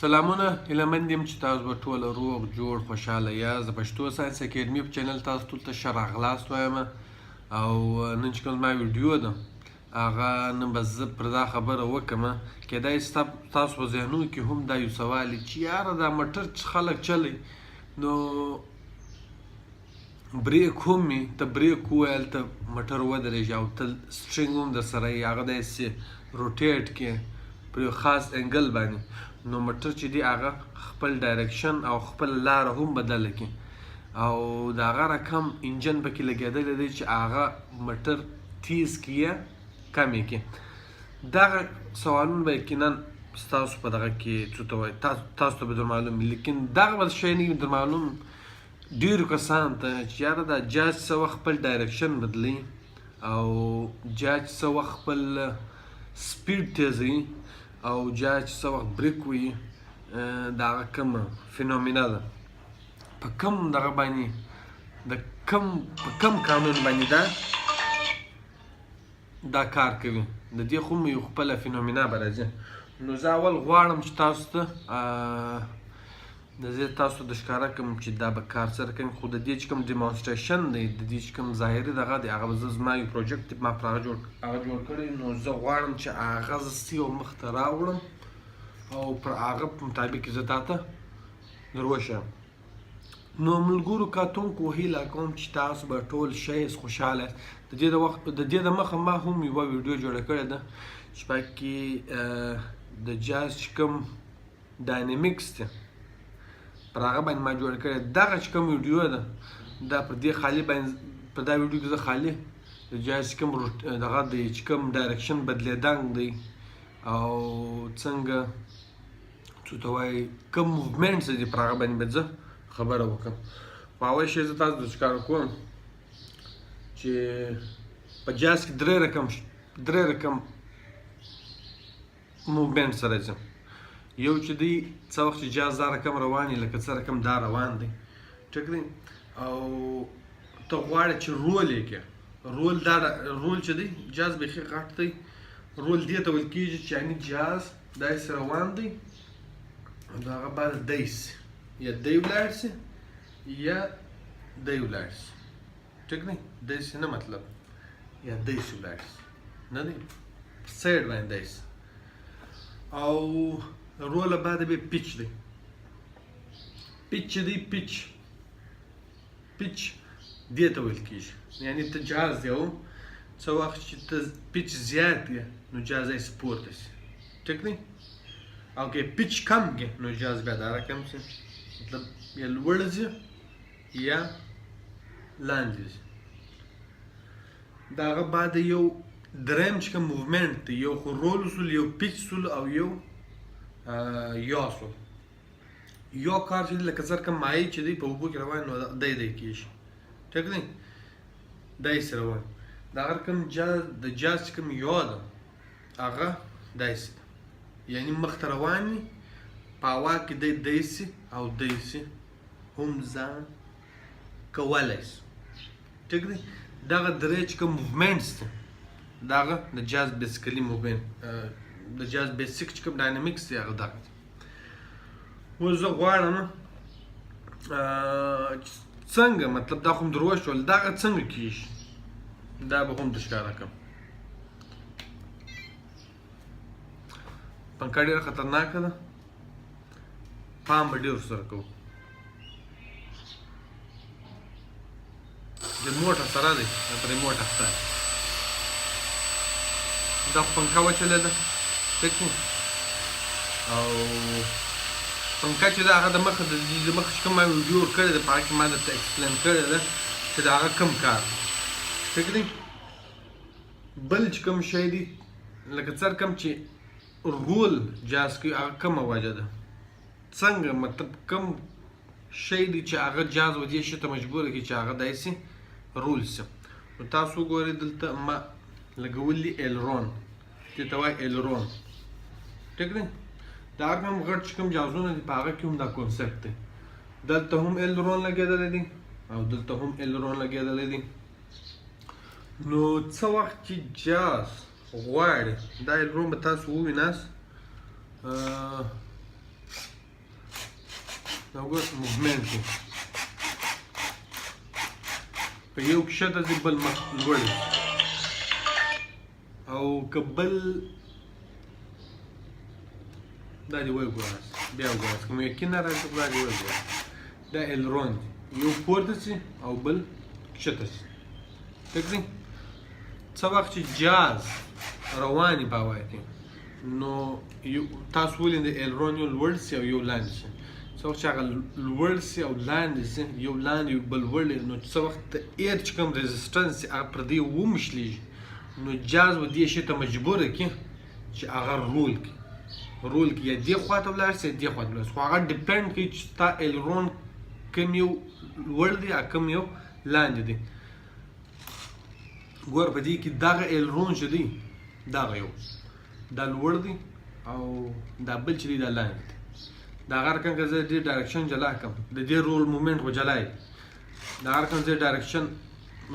سلامونه هیله مند یم چې تاسو به ټول روغ جوړ خوشحاله یاست. د پښتو ساینس اکیډمي په چینل تاسو ټول ته ښه راغلاست وایم او نن چې کوم زما ویډیو ده هغه نن به زه پر دا خبره وکړم. کیدای شي تاسو په ذهنونو کې هم دا یو سوال وي چې یاره دا موټر چې خلک چلی نو بریک هم وي، ته بریک وویل ته موټر ودرېږي او ته سټرینګ هم درسره یي، هغه داسې روټیټ کړې پر یو خاص انګل باندې، نو موټر چې دی هغه خپل ډایرکشن او خپل لاره هم بدله کړي او د هغه رقم انجن پکې لګېدلی دی چې هغه موټر تیز کړي یا کم یې کړي. دغه سوالونه به یقینا ستاسو په دغه کې څه ته وایي تاسو ته به در معلوم وي، لیکن دغه به شی نه وي در معلوم ډېرو کسانو ته چې یاره دا جاج څه وخت خپل ډایرکشن بدلوي او جاج څه وخت خپل سپیډ تیزوي او جاج څه وخت بریک وي. د هغه کومه فینومینا ده په کوم دغه باندې په کوم قانون باندې دا کار کوي، د دې خو یو خپله فینومینا به راځي. نو زه اول غواړم چې تاسو ته زه تاسو د ښکاره کړم چې دا به کار سره کوي، خو د دې چې کوم ډیمانسټریشن دی د دې چې کوم ظاهري دغه دی هغه به زه زما یو پروجیکټ ما پر هغه جوړ کړی، نو زه غواړم چې هغه زه سیو مخته راوړم او پر هغه په مطابق زه تاته در وښیم. نو ملګرو کتونکو هیله کوم چې تاسو به ټول ښه خوشحاله یاست. د دې د مخه ما هم یوه ویډیو جوړه کړې ده چې پکې د جاز چې کوم ډاینامیکس دی پر هغه باندې ما جوړه کړې. دغه چې کوم ویډیو ده دا پر دې خالي باندې په دا ویډیو کې زه خالي د جاز چې کوم دغه دی چې کوم ډایرکشن بدلېدنګ دی او څنګه څه ته وایي کوم موومنټس دي پر هغه باندې به زه خبره وکړم. خو اول شی زه تاسو ته ښکاره کوم چې په جاز کې درې رقم موومنټس راځي. یو چې دی څه وخت چې جاز دا رقم روان وي لکه څه رقم دا روان دی ټیک دی او ته غواړې چې رول یې کړې. رول چې دی جاز بیخي غټ دی، رول دې ته ویل کېږي چې یعنې جاز داسې روان دی د هغه بعد دی سي یا دی ولاړ سي یا دی ولاړ سي ټیک دی. دی سي نه مطلب یا دی سي ولاړ سي نه دی سایډ باندې دی سي او رول بعد به پیچ دی. پیچ چې دی پیچ دې ته ویل کېږي یعنې ته جاز دی او څه وخت چې ته پیچ زیات دی نو جاز یې پورته سي ټیک دی او که پیچ کم کړې نو جاز بیا دا رقم سي مطلب یا لوړ ځي یا لاندې ځي. د هغه بعد یو دریم چې کوم موومنټ دی یو خو رول اصول یو پیچ اصول او یو اصول. یو کار چې دی لکه څه رقم مایع چې دی په اوبو کې روان نو دی کېږي ټیک دی داسې روان. د هغه رقم د جاز چې کوم یو ده هغه داسې ده یعنې مخته روان وي په هوا کې دی داسې او داسې هم ځان کولی سي ټیک دی. دغه درې چې کوم موومنټس دي دغه د جاز بیسیکلي موومنټ د جاز بیسیک چې کوم ډاینامیکس دی هغه دغه دی. اوس زه غواړم څنګه مطلب دا خو م در وښول دغه څنګه کېږي دا به هم در ښکاره کړم. پنکه ډېره خطرناکه ده، پام به ډېر ورسره کوو. ریموټ سره دی په ریموټ اخته دا پنکه وچلېده ټیک دی او پنکه چې ده هغه د مخه چې کوم ما ویډیو کړې ده په هغه کې ما درته ایکسپلین کړې ده چې د هغه کوم کار ټیک دی. بل چې کوم شی دی لکه څه رقم چې رول جاز کوي هغه کومه وجه ده څنګه مطلب کوم شی دی چې هغه جاز و دې شي ته مجبوره کړي چې هغه داسې رول سي. نو تاسو وګورئ دلته ما لګولی ایلرون دې ته وایي ایلرون ټیک دی. دا هغه کوم غټ چې کوم جازونه دي په هغه کې هم دا کنسپټ دی. دلته هم ایلرون لګېدلی دی او دلته هم ایلرون لګېدلی دی. نو څه وخت چې جاز غواړي دا ایلرون به تاسو وویناست دا وګوره موومنټ دی که یو کښته ځي بل مخ لوړ وي او که بل دا دې وګوراست بیا وګوراست که مو یقین نه راځي دا دې وګوراست دا ایلرون دی یو پورته سي او بل کښته سي ټیک دی څه وخت چې جاز رواني په هوا کې نو تاسو ولې د ایلرون یو لوړ سي او یو لاندې سي څه وخت چې هغه لوړ سي او لاندې سي یو لاندې بل لوړ نو څه وخت د ایر چې کوم ريزسټنس هغه پر دې ومشلېږي نو جاز به دې شي ته مجبوره کړي چې هغه رول کړي یا دې خواته ولاړ سي دې خواته ولاړ سي خو هغه ډیپینډ کوي چې ستا ایلرون کوم یو لوړ دی او کوم یو لاندې دی ګوره په دې کې دغه ایلرون چې دی دغه یو دا لوړ دی او دا بل چې دی دا لاندې دی دا هغه رقم که زه دې ډایرکشن جلا کړم د دې رول مومنټ خو جلا دی دا هغه رقم زه ډایرکشن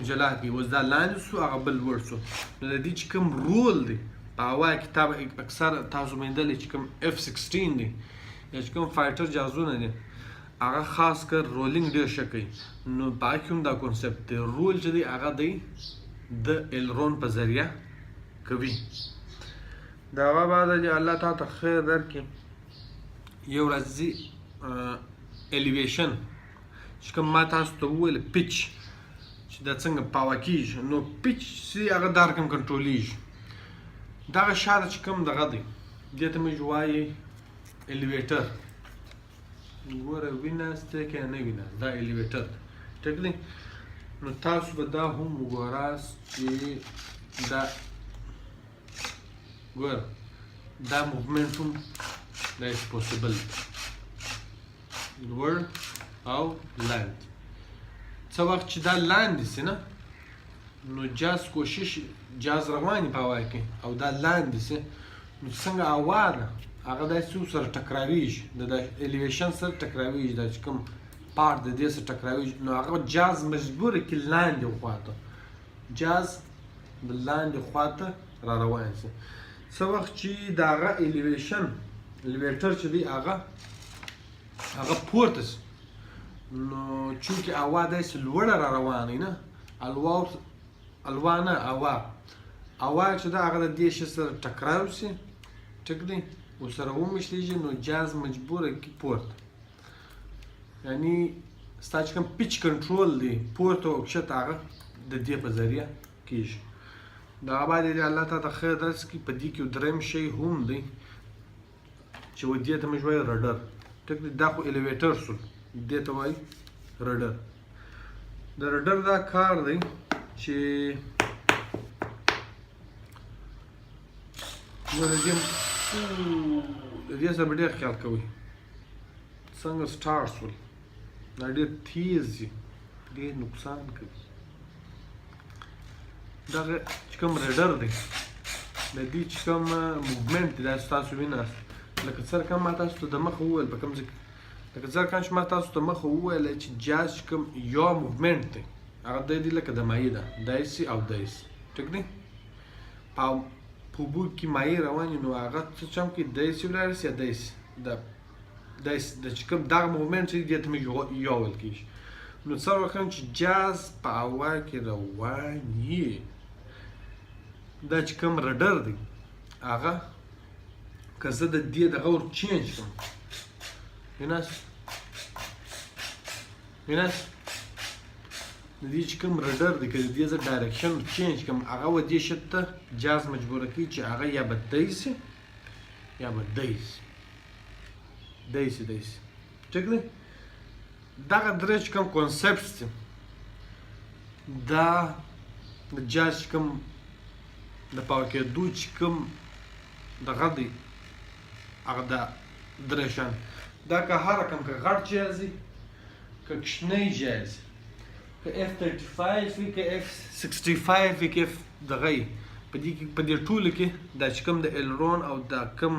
جلا کړي اوس دا لاندې سو هغه بل لوړ سو نو د دې چې کوم رول دی په هوا کې اکثر تاسو موندلی چې کوم F-16 دی یا چې کوم فایټر جهازونه دي هغه خاص کر رولینګ ډېر ښه کوي نو په هغه کې هم دا کنسپټ دی رول چې دی هغه دی د ایلرون په ذریعه کوي د هغه بعد چې الله تعالی ته خیر درکړي یو ورځ الیویشن چې کوم ما تاسو ته وویل پیچ چې دا څنګه پاوه کېږي نو پیچ چې هغه دا رقم کنټرولیږي دغه شاته چې کوم دغه دی دې ته موږ وایي الیویټر ګوره ویناست که نه ویناست دا الیویټر ټیک دی نو تاسو به دا هم وګوراست چې دا ګوره دا موومنټ هم دا از پوسیبل لوړ او لاندې څه وخت چې دا لاندې سي نه نو جاز کوشش جاز رواني په هوا کې او دا لاندې سي نو څنګه هوا ده هغه داسې سره ټکراویږي د الیویشن سره ټکراویږي دا چې کوم پارټ د دې سره ټکراویږي نو هغه جاز مجبوره کړي لاندې خواته جاز د لاندې خواته را روان سي څه وخت چې د هغه الیویټر چې دی هغه پورته سي نو چونکې هوا داسې لوړه را روانه نه هوا نه هوا چې ده هغه د دې شي سره ټکراو سي ټیک دی ورسره ومشلېږي نو جاز مجبوره کړي پورته یعنی ستا چې کوم پیچ کنټرول دی پورته او کښته هغه د دې په ذریعه کېږي د هغه بعد یې الله تعالی ته خیر درکړي په دې کې یو درېیم شی هم دی چې و دې ته موږ وایو رډر ټیک دی دا خو الیویټر سو دې ته وایي رډر د رډر دا کار دی چې نو د دې سره به ډېر خیال کوئ څنګه سټارټ شول دا ډېر تیز دي ډېر نقصان کوي دغه چې کوم رډر دی د دې چې کوم موومنټ دی دا ستاسو ویناست لکه څرنګه ما تاسو ته د مخه وویل په کوم ځای لکه څرنګه چې ما تاسو ته مخه وویل چې جاز چې کوم یو موومنټ دی هغه دی لکه د مایع ده دایسي او دایسي ټیک دی او په اوبو کې مایع روانې نو هغه څه چم کې دایسي ولاړ سي یا دایسي د چې کوم دغه موومنټ چې دې ته موږ یو ویل کېږي نو څه وخت چې جاز په هوا کې روان وي دا چې کوم رډر دی هغه که زه د دې دغه ور چینج کړم ویناست د دې چې کوم رډر دی که د دې زه ډایرکشن چینج کړم هغه و دې شي ته جاز مجبوره کوي چې هغه یا به دایسي یا به دایسي ټیک دی دغه درې چې کوم کنسپټس دي دا د جاز چې کوم د پاو کېدو چې کوم دغه دی هغه دا درې شیان دا که هر رقم که غټ جاز وي که کوچنی جاز که F-35 وي که F-65 وي که دغه یي په دې ټولو کې دا چې کوم د ایلرون او دا کوم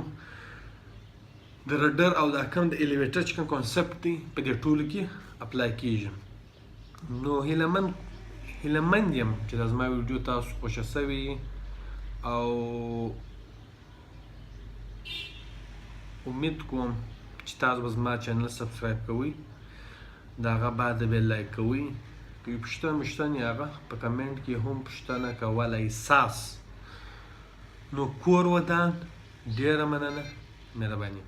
د رډر او دا کوم د الیویټر چې کوم کنسپټ دی په دې ټولو کې اپلای کېږي نو هیله مند یم چې دا زما ویډیو تاسو خوښه سوې او امید کوم چې تاسو به زما چینل سبسکرایب کوئ د هغه بعد به لایک کوئ که یې پوښتنه مشتنې هغه په کمنټ کې هم پوښتنه کولی ساس نو کور ودان ډېره مننه مهرباني